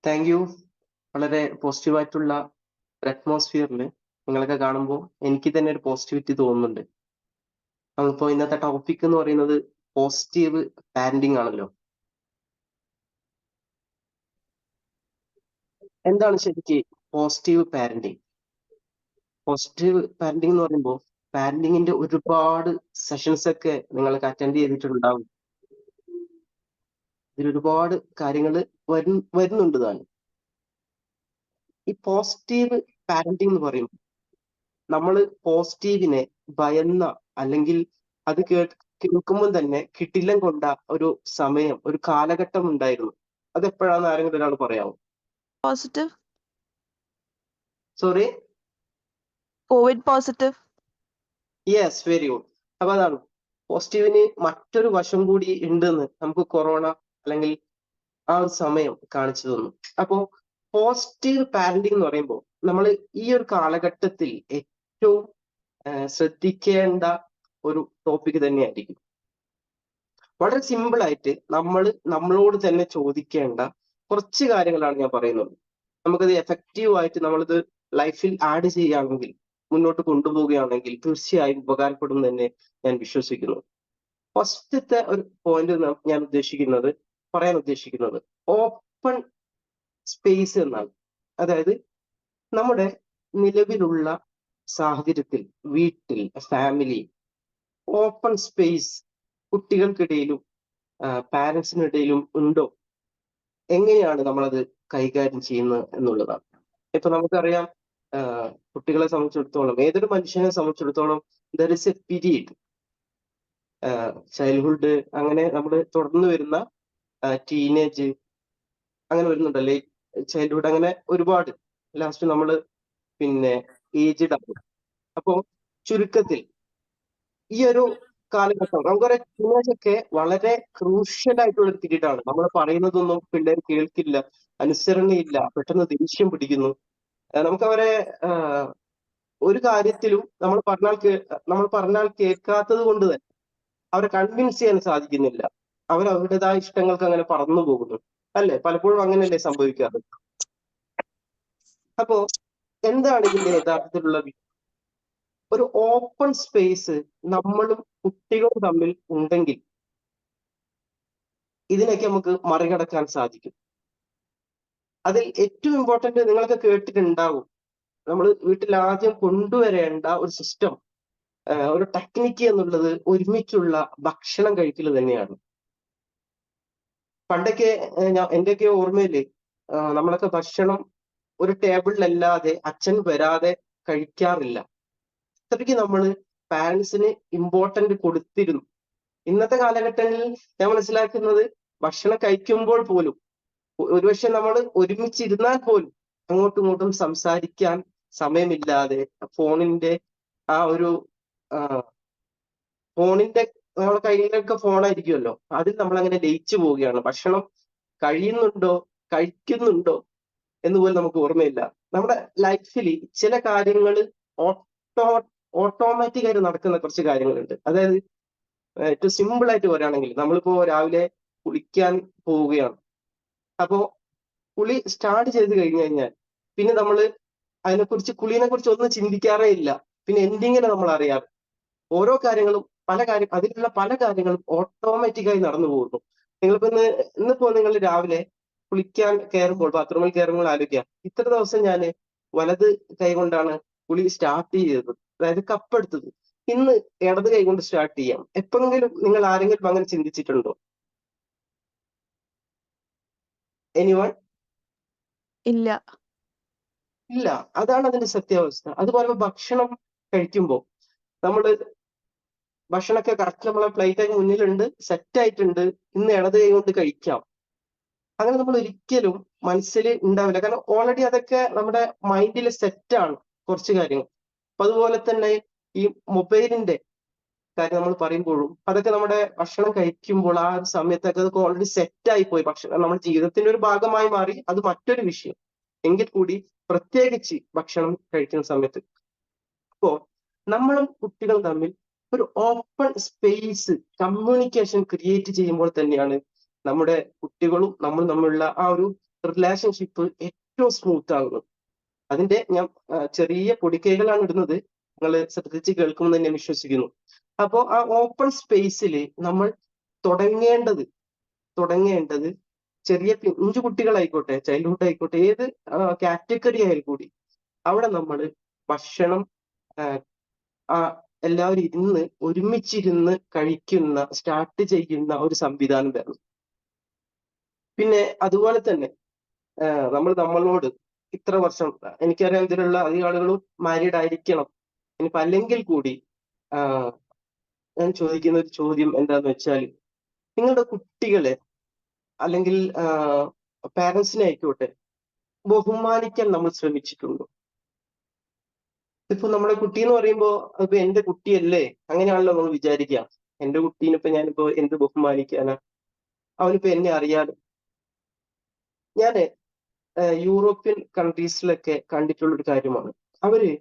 Thank you. വളരെ പോസിറ്റീവായിട്ടുള്ള ഒരു അറ്റ്മോസ്ഫിയറിൽ നിങ്ങളൊക്കെ കാണുമ്പോൾ എനിക്ക് തന്നെ ഒരു പോസിറ്റിവിറ്റി തോന്നുന്നുണ്ട്. നമ്മളിപ്പോ ഇന്നത്തെ ടോപ്പിക് എന്ന് പറയുന്നത് പോസിറ്റീവ് പാരന്റിങ് ആണല്ലോ. എന്താണ് ശരിക്ക് പോസിറ്റീവ് പാരന്റിങ്? പോസിറ്റീവ് പാരന്റിങ് എന്ന് പറയുമ്പോൾ പാരന്റിങ്ങിന്റെ ഒരുപാട് സെഷൻസ് ഒക്കെ നിങ്ങൾക്ക് അറ്റൻഡ് ചെയ്തിട്ടുണ്ടാവും. ഇതിൽ ഒരുപാട് കാര്യങ്ങൾ വരുന്നുണ്ട് താനും. ഈ പോസിറ്റീവ് പാരന്റിങ് എന്ന് പറയുമ്പോൾ നമ്മൾ പോസിറ്റീവിനെ ഭയന്ന അല്ലെങ്കിൽ അത് കേൾക്കുമ്പോൾ തന്നെ കിടിലം കൊണ്ട ഒരു സമയം, ഒരു കാലഘട്ടം ഉണ്ടായിരുന്നു. അതെപ്പോഴാന്ന് ആരെങ്കിലും ഒരാൾ പറയാമോ? Positive sorry. Covid positive yes, very good. അപ്പൊ അതാണ് പോസിറ്റീവിന് മറ്റൊരു വശം കൂടി ഉണ്ടെന്ന് നമുക്ക് കൊറോണ അല്ലെങ്കിൽ ആ ഒരു സമയം കാണിച്ചു തന്നു. അപ്പോ പോസിറ്റീവ് പാരന്റിങ് എന്ന് പറയുമ്പോൾ നമ്മൾ ഈ ഒരു കാലഘട്ടത്തിൽ ഏറ്റവും ശ്രദ്ധിക്കേണ്ട ഒരു ടോപ്പിക് തന്നെയായിരിക്കും. വളരെ സിമ്പിൾ ആയിട്ട് നമ്മളോട് തന്നെ ചോദിക്കേണ്ട കുറച്ച് കാര്യങ്ങളാണ് ഞാൻ പറയുന്നത്. നമുക്കത് എഫക്റ്റീവ് ആയിട്ട് നമ്മളിത് ലൈഫിൽ ആഡ് ചെയ്യുകയാണെങ്കിൽ, മുന്നോട്ട് കൊണ്ടുപോവുകയാണെങ്കിൽ തീർച്ചയായും ഉപകാരപ്പെടും തന്നെ ഞാൻ വിശ്വസിക്കുന്നു. ഫസ്റ്റത്തെ ഒരു പോയിന്റ് ഞാൻ പറയാൻ ഉദ്ദേശിക്കുന്നത് ഓപ്പൺ സ്പേസ് എന്നാണ്. അതായത് നമ്മുടെ നിലവിലുള്ള സാഹചര്യത്തിൽ വീട്ടിൽ, ഫാമിലി, ഓപ്പൺ സ്പേസ് കുട്ടികൾക്കിടയിലും പാരന്റ്സിനിടയിലും ഉണ്ടോ? എങ്ങനെയാണ് നമ്മളത് കൈകാര്യം ചെയ്യുന്നത് എന്നുള്ളതാണ്. ഇപ്പൊ നമുക്കറിയാം, കുട്ടികളെ സംബന്ധിച്ചിടത്തോളം, ഏതൊരു മനുഷ്യനെ സംബന്ധിച്ചിടത്തോളം there is A period, childhood, അങ്ങനെ നമ്മൾ തുടർന്ന് വരുന്ന ടീനേജ്, അങ്ങനെ വരുന്നുണ്ടല്ലേ, ചൈൽഡ്ഹുഡ്, അങ്ങനെ ഒരുപാട്, ലാസ്റ്റ് നമ്മൾ പിന്നെ ഏജ്ഡ് ആകും. അപ്പോ ചുരുക്കത്തിൽ ഈ ഒരു കാലഘട്ടം നമുക്കറിയാം, ടീനേജ് ഒക്കെ വളരെ ക്രൂഷ്യൽ ആയിട്ടുള്ള ഒരു പീരീഡ് ആണ്. നമ്മൾ പറയുന്നതൊന്നും പിള്ളേർ കേൾക്കില്ല, അനുസരണയില്ല, പെട്ടെന്ന് ദേഷ്യം പിടിക്കുന്നു. നമുക്കവരെ ഒരു കാര്യത്തിലും നമ്മൾ പറഞ്ഞാൽ കേൾക്കാത്തത് കൊണ്ട് തന്നെ അവരെ കൺവിൻസ് ചെയ്യാൻ സാധിക്കുന്നില്ല. അവർ അവരുടേതായ ഇഷ്ടങ്ങൾക്ക് അങ്ങനെ പറന്നു പോകുന്നു. അല്ലേ? പലപ്പോഴും അങ്ങനെയല്ലേ സംഭവിക്കാറ്? അപ്പോ എന്താണ് ഇതിന്റെ യഥാർത്ഥത്തിലുള്ള ഒരു ഓപ്പൺ സ്പേസ് നമ്മളും കുട്ടികളും തമ്മിൽ ഉണ്ടെങ്കിൽ ഇതിനൊക്കെ നമുക്ക് മറികടക്കാൻ സാധിക്കും. അതിൽ ഏറ്റവും ഇമ്പോർട്ടന്റ് നിങ്ങളൊക്കെ കേട്ടിട്ടുണ്ടാവും, നമ്മൾ വീട്ടിൽ ആദ്യം കൊണ്ടുവരേണ്ട ഒരു സിസ്റ്റം, ഒരു ടെക്നിക്ക് എന്നുള്ളത് ഒരുമിച്ചുള്ള ഭക്ഷണം കഴിക്കൽ തന്നെയാണ്. പണ്ടൊക്കെ എന്റെയൊക്കെ ഓർമ്മയില് നമ്മളൊക്കെ ഭക്ഷണം ഒരു ടേബിളിലല്ലാതെ അച്ഛൻ വരാതെ കഴിക്കാറില്ല. അത്രയ്ക്ക് നമ്മൾ പാരന്റ്സിന് ഇമ്പോർട്ടന്റ് കൊടുത്തിരുന്നു. ഇന്നത്തെ കാലഘട്ടങ്ങളിൽ ഞാൻ മനസ്സിലാക്കുന്നത്, ഭക്ഷണം കഴിക്കുമ്പോൾ പോലും ഒരുപക്ഷെ നമ്മൾ ഒരുമിച്ചിരുന്നാൽ പോലും അങ്ങോട്ടും ഇങ്ങോട്ടും സംസാരിക്കാൻ സമയമില്ലാതെ ഫോണിന്റെ ആ ഒരു ഫോണിന്റെ നമ്മുടെ കയ്യിലൊക്കെ ഫോണായിരിക്കുമല്ലോ, അതിൽ നമ്മൾ അങ്ങനെ ലയിച്ചു പോവുകയാണ്. ഭക്ഷണം കഴിയുന്നുണ്ടോ, കഴിക്കുന്നുണ്ടോ എന്ന് പോലും നമുക്ക് ഓർമ്മയില്ല. നമ്മുടെ ലൈഫിൽ ചില കാര്യങ്ങൾ ഓട്ടോ ഓട്ടോമാറ്റിക് ആയിട്ട് നടക്കുന്ന കുറച്ച് കാര്യങ്ങളുണ്ട്. അതായത് ഏറ്റവും സിമ്പിൾ ആയിട്ട് പറയുകയാണെങ്കിൽ, നമ്മളിപ്പോ രാവിലെ കുളിക്കാൻ പോവുകയാണ്. അപ്പോ കുളി സ്റ്റാർട്ട് ചെയ്ത് കഴിഞ്ഞു കഴിഞ്ഞാൽ പിന്നെ നമ്മൾ കുളീനെ കുറിച്ച് ഒന്നും ചിന്തിക്കാറേ ഇല്ല. പിന്നെ എന്തിങ്ങനെ നമ്മൾ അറിയാറ്, ഓരോ കാര്യങ്ങളും അതിലുള്ള പല കാര്യങ്ങളും ഓട്ടോമാറ്റിക്കായി നടന്നു പോകുന്നു. നിങ്ങളിപ്പോ ഇന്നിപ്പോ നിങ്ങൾ രാവിലെ കുളിക്കാൻ കയറുമ്പോൾ, ബാത്റൂമിൽ കയറുമ്പോൾ ആലോചിക്കുക, ഇത്ര ദിവസം ഞാൻ വലത് കൈ കൊണ്ടാണ് കുളി സ്റ്റാർട്ട് ചെയ്തത്, അതായത് കപ്പെടുത്തത്. ഇന്ന് ഇടത് കൈ കൊണ്ട് സ്റ്റാർട്ട് ചെയ്യാം. എപ്പോഴെങ്കിലും നിങ്ങൾ ആരെങ്കിലും അങ്ങനെ ചിന്തിച്ചിട്ടുണ്ടോ? എനിവൺ? ഇല്ല. ഇല്ല. അതാണ് അതിന്റെ സത്യാവസ്ഥ. അതുപോലെ ഭക്ഷണം കഴിക്കുമ്പോൾ നമ്മള് ഭക്ഷണമൊക്കെ കറക്റ്റ് നമ്മളെ പ്ലേറ്റ് മുന്നിലുണ്ട്, സെറ്റ് ആയിട്ടുണ്ട്, ഇന്ന് ഇടത് കൈ കൊണ്ട് കഴിക്കാം, അങ്ങനെ നമ്മൾ ഒരിക്കലും മനസ്സിൽ ഉണ്ടാവില്ല. കാരണം ഓൾറെഡി അതൊക്കെ നമ്മുടെ മൈൻഡിൽ സെറ്റാണ് കുറച്ച് കാര്യങ്ങൾ. അപ്പൊ അതുപോലെ തന്നെ ഈ മൊബൈലിന്റെ കാര്യം നമ്മൾ പറയുമ്പോഴും അതൊക്കെ നമ്മുടെ ഭക്ഷണം കഴിക്കുമ്പോൾ ആ ഒരു സമയത്തൊക്കെ അതൊക്കെ ഓൾറെഡി സെറ്റായി പോയി. ഭക്ഷണം നമ്മുടെ ജീവിതത്തിന്റെ ഒരു ഭാഗമായി മാറി, അത് മറ്റൊരു വിഷയം. എങ്കിൽ കൂടി പ്രത്യേകിച്ച് ഭക്ഷണം കഴിക്കുന്ന സമയത്ത്, അപ്പോ നമ്മളും കുട്ടികളും തമ്മിൽ ഒരു ഓപ്പൺ സ്പേസ് കമ്മ്യൂണിക്കേഷൻ ക്രിയേറ്റ് ചെയ്യുമ്പോൾ തന്നെയാണ് നമ്മുടെ കുട്ടികളും നമ്മളും തമ്മിലുള്ള ആ ഒരു റിലേഷൻഷിപ്പ് ഏറ്റവും സ്മൂത്ത് ആകുന്നത്. അതിന്റെ ഞാൻ ചെറിയ പൊടിക്കൈകളാണ് ഇടുന്നത്, നിങ്ങൾ ശ്രദ്ധിച്ച് കേൾക്കുമെന്ന് ഞാൻ വിശ്വസിക്കുന്നു. അപ്പോ ആ ഓപ്പൺ സ്പേസിൽ നമ്മൾ തുടങ്ങേണ്ടത് തുടങ്ങേണ്ടത് ചെറിയ പിഞ്ചു കുട്ടികളായിക്കോട്ടെ, ചൈൽഡ്ഹുഡ് ആയിക്കോട്ടെ, ഏത് കാറ്റഗറി ആയാലും കൂടി അവിടെ നമ്മൾ ഭക്ഷണം ആ എല്ലാവരും ഇരുന്ന് ഒരുമിച്ചിരുന്ന് കഴിക്കുന്ന, സ്റ്റാർട്ട് ചെയ്യുന്ന ഒരു സംവിധാനം വരണം. പിന്നെ അതുപോലെ തന്നെ നമ്മളോട് ഇത്ര വർഷം, എനിക്കറിയാം ഇതിലുള്ള അധികം ആളുകളും മാരീഡ് ആയിരിക്കണം, ഇനിയിപ്പോ അല്ലെങ്കിൽ കൂടി ഞാൻ ചോദിക്കുന്ന ഒരു ചോദ്യം എന്താന്ന് വെച്ചാൽ, നിങ്ങളുടെ കുട്ടികളെ അല്ലെങ്കിൽ പാരന്റ്സിനെ ആയിക്കോട്ടെ ബഹുമാനിക്കാൻ നമ്മൾ ശ്രമിച്ചിട്ടുണ്ടോ? ഇപ്പൊ നമ്മുടെ കുട്ടി എന്ന് പറയുമ്പോ അതിപ്പോ എന്റെ കുട്ടിയല്ലേ, അങ്ങനെയാണല്ലോ നമ്മൾ വിചാരിക്കുക. എന്റെ കുട്ടീനിപ്പോ ഞാനിപ്പോ എന്ത് ബഹുമാനിക്കാനാ, അവനിപ്പോ എന്നെ അറിയാതെ. ഞാന് യൂറോപ്യൻ കൺട്രീസിലൊക്കെ കണ്ടിട്ടുള്ള ഒരു കാര്യമാണ്. അവര്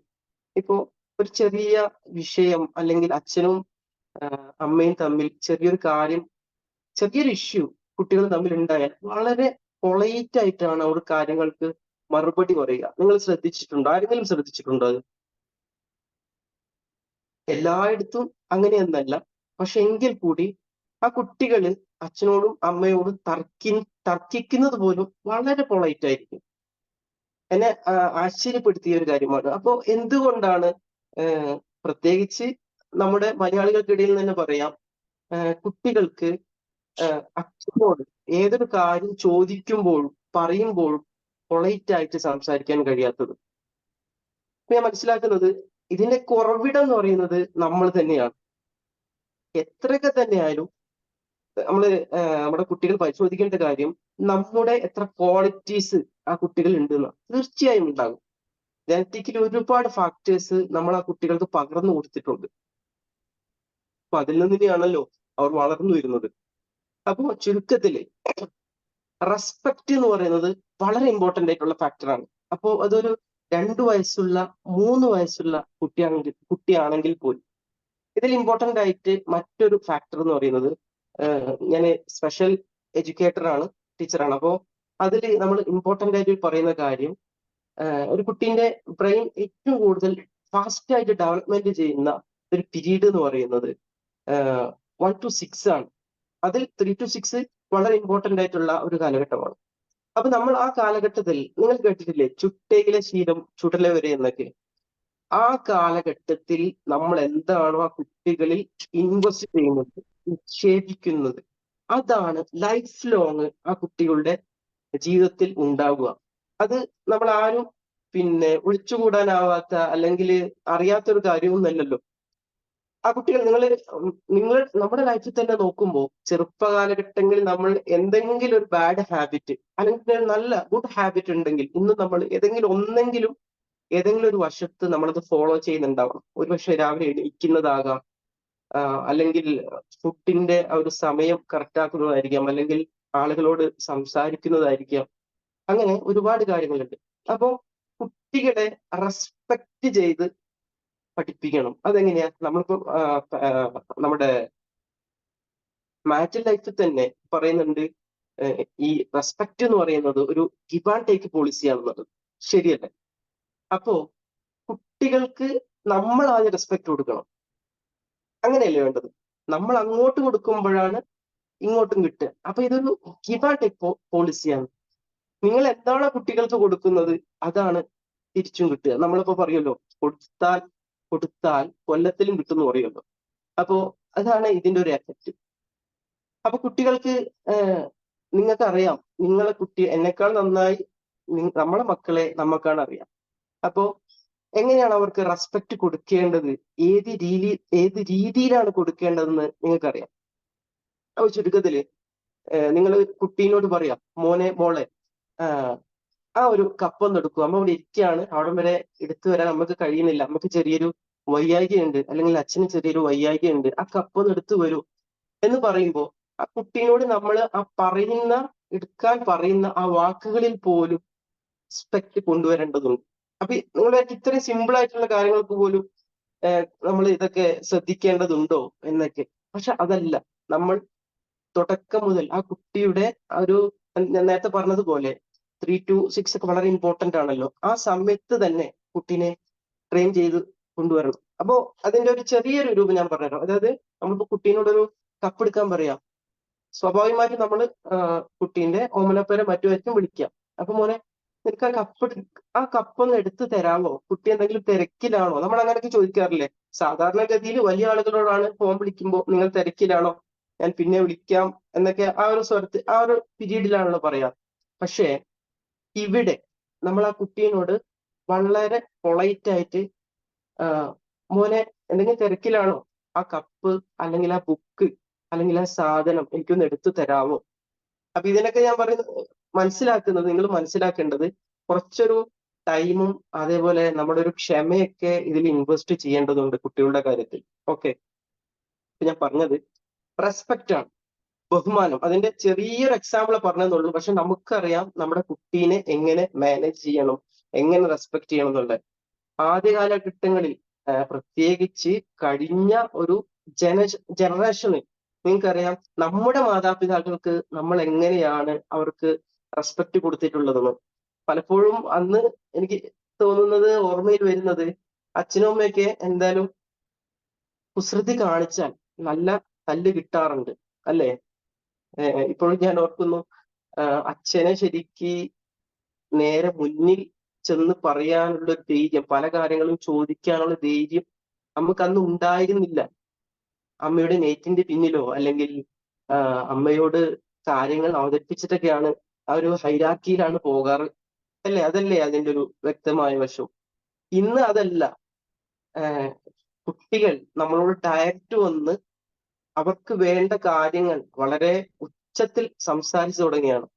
ഇപ്പോ ഒരു ചെറിയ വിഷയം അല്ലെങ്കിൽ അച്ഛനും അമ്മയും തമ്മിൽ ചെറിയൊരു കാര്യം, ചെറിയൊരു ഇഷ്യൂ കുട്ടികൾ തമ്മിൽ ഉണ്ടായാൽ വളരെ പൊളൈറ്റ് ആയിട്ടാണ് അവർ കാര്യങ്ങൾക്ക് മറുപടി പറയുക. നിങ്ങൾ ശ്രദ്ധിച്ചിട്ടുണ്ടോ? ആരെങ്കിലും ശ്രദ്ധിച്ചിട്ടുണ്ടോ അത്? എല്ലായിടത്തും അങ്ങനെയൊന്നല്ല, പക്ഷെ എങ്കിൽ കൂടി ആ കുട്ടികള് അച്ഛനോടും അമ്മയോടും തർക്കിക്കുന്നത് പോലും വളരെ പൊളൈറ്റ് ആയിരിക്കും. എന്നെ ആശ്ചര്യപ്പെടുത്തിയ ഒരു കാര്യമാണ്. അപ്പോ എന്തുകൊണ്ടാണ് പ്രത്യേകിച്ച് നമ്മുടെ മലയാളികൾക്കിടയിൽ തന്നെ പറയാം, കുട്ടികൾക്ക് അച്ഛനോട് ഏതൊരു കാര്യം ചോദിക്കുമ്പോഴും പറയുമ്പോഴും പൊളൈറ്റ് ആയിട്ട് സംസാരിക്കാൻ കഴിയാത്തത്? ഞാൻ മനസ്സിലാക്കുന്നത് ഇതിന്റെ കുറവിടം എന്ന് പറയുന്നത് നമ്മൾ തന്നെയാണ്. എത്രയൊക്കെ തന്നെയായാലും നമ്മുടെ കുട്ടികൾ പരിശോധിക്കേണ്ട കാര്യം, നമ്മുടെ എത്ര ക്വാളിറ്റീസ് ആ കുട്ടികൾ ഉണ്ടെന്ന് തീർച്ചയായും ഉണ്ടാകും. ജനറ്റിക്കലി ഒരുപാട് ഫാക്ടേഴ്സ് നമ്മൾ ആ കുട്ടികൾക്ക് പകർന്നു കൊടുത്തിട്ടുണ്ട്. അപ്പൊ അതിൽ നിന്ന് തന്നെയാണല്ലോ അവർ വളർന്നു വരുന്നത്. അപ്പോ ചുരുക്കത്തില് റെസ്പെക്ട് എന്ന് പറയുന്നത് വളരെ ഇമ്പോർട്ടന്റ് ആയിട്ടുള്ള ഫാക്ടറാണ്. അപ്പോ അതൊരു 2 വയസ്സുള്ള 3 വയസ്സുള്ള കുട്ടിയാണെങ്കിൽ പോലും ഇതിൽ ഇമ്പോർട്ടന്റ് ആയിട്ട് മറ്റൊരു ഫാക്ടർ എന്ന് പറയുന്നത്, ഞാൻ സ്പെഷ്യൽ എഡ്യൂക്കേറ്റർ ആണ്, ടീച്ചറാണ്. അപ്പോ അതിൽ നമ്മൾ ഇമ്പോർട്ടന്റ് ആയിട്ട് പറയുന്ന കാര്യം, ഒരു കുട്ടീന്റെ ബ്രെയിൻ ഏറ്റവും കൂടുതൽ ഫാസ്റ്റ് ആയിട്ട് ഡെവലപ്മെന്റ് ചെയ്യുന്ന ഒരു പീരീഡ് എന്ന് പറയുന്നത് 1 to 6 ആണ്. അതിൽ 3 to 6 വളരെ ഇമ്പോർട്ടന്റ് ആയിട്ടുള്ള ഒരു കാലഘട്ടമാണ്. അപ്പൊ നമ്മൾ ആ കാലഘട്ടത്തിൽ, നിങ്ങൾ കേട്ടിട്ടില്ലേ ചുട്ടയിലെ ശീലം ചുടല വരെ എന്നൊക്കെ? ആ കാലഘട്ടത്തിൽ നമ്മൾ എന്താണോ ആ കുട്ടികളിൽ ഇൻവെസ്റ്റ് ചെയ്യുന്നത്, നിക്ഷേപിക്കുന്നത്, അതാണ് ലൈഫ് ലോങ് ആ കുട്ടികളുടെ ജീവിതത്തിൽ ഉണ്ടാവുക. അത് നമ്മൾ ആരും ഒഴിച്ചുകൂടാനാവാത്ത അല്ലെങ്കിൽ അറിയാത്തൊരു കാര്യമൊന്നുമല്ലല്ലോ. ആ കുട്ടികൾ, നിങ്ങൾ നമ്മുടെ ലൈഫിൽ തന്നെ നോക്കുമ്പോൾ ചെറുപ്പകാലഘട്ടങ്ങളിൽ നമ്മൾ എന്തെങ്കിലും ഒരു ബാഡ് ഹാബിറ്റ് അല്ലെങ്കിൽ ഒരു നല്ല ഗുഡ് ഹാബിറ്റ് ഉണ്ടെങ്കിൽ ഇന്ന് നമ്മൾ ഏതെങ്കിലും ഒരു വശത്ത് നമ്മളത് ഫോളോ ചെയ്യുന്നുണ്ടാവണം. ഒരുപക്ഷെ രാവിലെ എണീക്കുന്നതാകാം, അല്ലെങ്കിൽ ഫുഡിന്റെ ആ ഒരു സമയം കറക്റ്റ് ആക്കുന്നതായിരിക്കാം, അല്ലെങ്കിൽ ആളുകളോട് സംസാരിക്കുന്നതായിരിക്കാം. അങ്ങനെ ഒരുപാട് കാര്യങ്ങളുണ്ട്. അപ്പോ കുട്ടികളെ റെസ്പെക്ട് ചെയ്ത് പഠിപ്പിക്കണം. അതെങ്ങനെയാ? നമ്മളിപ്പോ നമ്മുടെ മാരിറ്റൽ ലൈഫിൽ തന്നെ പറയുന്നുണ്ട്, ഈ റെസ്പെക്ട് എന്ന് പറയുന്നത് ഒരു ഗിവ് ആൻഡ് ടേക്ക് പോളിസിയാണെന്നത്. ശരിയല്ലേ? അപ്പോ കുട്ടികൾക്ക് നമ്മൾ ആദ്യം റെസ്പെക്ട് കൊടുക്കണം. അങ്ങനെയല്ലേ വേണ്ടത്? നമ്മൾ അങ്ങോട്ട് കൊടുക്കുമ്പോഴാണ് ഇങ്ങോട്ടും കിട്ടുക. അപ്പൊ ഇതൊരു ഗിവ് ആൻഡ് ടേക്ക് പോളിസിയാണ്. നിങ്ങൾ എന്താണോ കുട്ടികൾക്ക് കൊടുക്കുന്നത് അതാണ് തിരിച്ചും കിട്ടുക. നമ്മളിപ്പോ പറയുമല്ലോ, കൊടുത്താൽ കൊല്ലത്തിലും കിട്ടും എന്ന് പറയുമല്ലോ. അപ്പോ അതാണ് ഇതിന്റെ ഒരു എഫക്റ്റ്. അപ്പൊ കുട്ടികൾക്ക് നിങ്ങൾക്കറിയാം, നിങ്ങളെ കുട്ടി എന്നെക്കാൾ നന്നായി നമ്മളെ മക്കളെ നമുക്കാണ് അറിയാം. അപ്പോ എങ്ങനെയാണ് അവർക്ക് റെസ്പെക്ട് കൊടുക്കേണ്ടത്, ഏത് രീതിയിലാണ് കൊടുക്കേണ്ടതെന്ന് നിങ്ങൾക്കറിയാം. അപ്പൊ ചുരുക്കത്തില് നിങ്ങൾ കുട്ടീനോട് പറയാം, മോനെ മോളെ ആ ഒരു കപ്പൊന്ന് എടുക്കുക, അമ്മ ഇവിടെ ഇരിക്കുകയാണ്, അവിടം വരെ എടുത്തു വരാൻ നമുക്ക് കഴിയുന്നില്ല, നമുക്ക് ചെറിയൊരു വയ്യായികയുണ്ട്, അല്ലെങ്കിൽ അച്ഛന് ചെറിയൊരു വയ്യായികയുണ്ട്, ആ കപ്പൊന്ന് എടുത്തു വരൂ എന്ന് പറയുമ്പോൾ ആ കുട്ടീനോട് നമ്മൾ എടുക്കാൻ പറയുന്ന ആ വാക്കുകളിൽ പോലും റെസ്പെക്ട് കൊണ്ടുവരേണ്ടതുണ്ട്. അപ്പൊ നിങ്ങൾ ഇത്രയും സിമ്പിൾ ആയിട്ടുള്ള കാര്യങ്ങൾക്ക് പോലും നമ്മൾ ഇതൊക്കെ ശ്രദ്ധിക്കേണ്ടതുണ്ടോ എന്നൊക്കെ. പക്ഷെ അതല്ല, നമ്മൾ തുടക്കം മുതൽ ആ കുട്ടിയുടെ ഞാൻ നേരത്തെ പറഞ്ഞതുപോലെ 3 to 6 ഒക്കെ വളരെ ഇമ്പോർട്ടന്റ് ആണല്ലോ. ആ സമയത്ത് തന്നെ കുട്ടീനെ ട്രെയിൻ ചെയ്ത് കൊണ്ടുവരണം. അപ്പോ അതിന്റെ ഒരു ചെറിയൊരു രൂപം ഞാൻ പറഞ്ഞുതരാം. അതായത് നമ്മളിപ്പോ കുട്ടീനോടൊരു കപ്പ് എടുക്കാൻ പറയാം. സ്വാഭാവികമായിട്ടും നമ്മൾ കുട്ടീന്റെ ഓമനപ്പേരെ മറ്റുമായിരിക്കും വിളിക്കുക. അപ്പൊ മോനെ നിനക്ക് ആ കപ്പ് ഒന്ന് എടുത്തു തരാമോ? കുട്ടി എന്തെങ്കിലും തിരക്കിലാണോ? നമ്മൾ അങ്ങനെയൊക്കെ ചോദിക്കാറില്ലേ? സാധാരണഗതിയിൽ വലിയ ആളുകളോടാണ് ഫോൺ വിളിക്കുമ്പോൾ നിങ്ങൾ തിരക്കിലാണോ, ഞാൻ പിന്നെ വിളിക്കാം എന്നൊക്കെ ആ ഒരു സ്വരത്തിൽ ആ ഒരു പീരീഡിലാണല്ലോ പറയാ. പക്ഷേ ഇവിടെ നമ്മൾ ആ കുട്ടീനോട് വളരെ പൊളൈറ്റ് ആയിട്ട് മോനെ എന്തെങ്കിലും തിരക്കിലാണോ, ആ കപ്പ് അല്ലെങ്കിൽ ആ ബുക്ക് അല്ലെങ്കിൽ ആ സാധനം എനിക്കൊന്ന് എടുത്തു തരാമോ? അപ്പൊ ഇതിനൊക്കെ ഞാൻ പറയുന്നത് നിങ്ങൾ മനസ്സിലാക്കേണ്ടത് കുറച്ചൊരു ടൈമും അതേപോലെ നമ്മുടെ ഒരു ക്ഷമയൊക്കെ ഇതിൽ ഇൻവെസ്റ്റ് ചെയ്യേണ്ടതുണ്ട് കുട്ടികളുടെ കാര്യത്തിൽ. ഓക്കെ, ഞാൻ പറഞ്ഞത് റെസ്പെക്റ്റ് ആണ്, ബഹുമാനം. അതിന്റെ ചെറിയൊരു എക്സാമ്പിൾ പറഞ്ഞതെന്നുള്ളൂ. പക്ഷെ നമുക്കറിയാം നമ്മുടെ കുട്ടീനെ എങ്ങനെ മാനേജ് ചെയ്യണം, എങ്ങനെ റെസ്പെക്ട് ചെയ്യണം എന്നുള്ളത്. ആദ്യ കാലഘട്ടങ്ങളിൽ പ്രത്യേകിച്ച് കഴിഞ്ഞ ഒരു ജനറേഷനിൽ നിങ്ങൾക്കറിയാം നമ്മുടെ മാതാപിതാക്കൾക്ക് നമ്മൾ എങ്ങനെയാണ് അവർക്ക് റെസ്പെക്ട് കൊടുത്തിട്ടുള്ളതെന്ന്. പലപ്പോഴും അന്ന് എനിക്ക് തോന്നുന്നത്, ഓർമ്മയിൽ വരുന്നത്, അച്ഛനും അമ്മയൊക്കെ എന്തായാലും കുസൃതി കാണിച്ചാൽ നല്ല തല്ല് കിട്ടാറുണ്ട് അല്ലേ? ഇപ്പോഴും ഞാൻ ഓർക്കുന്നു, അച്ഛനെ ശരിക്ക് നേരെ മുന്നിൽ ചെന്ന് പറയാനുള്ള ഒരു ധൈര്യം, പല കാര്യങ്ങളും ചോദിക്കാനുള്ള ധൈര്യം നമുക്ക് അന്ന് ഉണ്ടായിരുന്നില്ല. അമ്മയുടെ നെറ്റിന്റെ പിന്നിലോ അല്ലെങ്കിൽ അമ്മയോട് കാര്യങ്ങൾ അവതരിപ്പിച്ചിട്ടൊക്കെയാണ് ആ ഒരു ഹൈരാർക്കിയിലാണ് പോകാറ് അല്ലേ? അതല്ലേ അതിന്റെ ഒരു വ്യക്തമായ വശം. ഇന്ന് അതല്ല. കുട്ടികൾ നമ്മളോട് ഡയറക്റ്റ് വന്ന് അവർക്ക് വേണ്ട കാര്യങ്ങൾ വളരെ ഉച്ചത്തിൽ സംസാരിച്ചു തുടങ്ങിയാണ്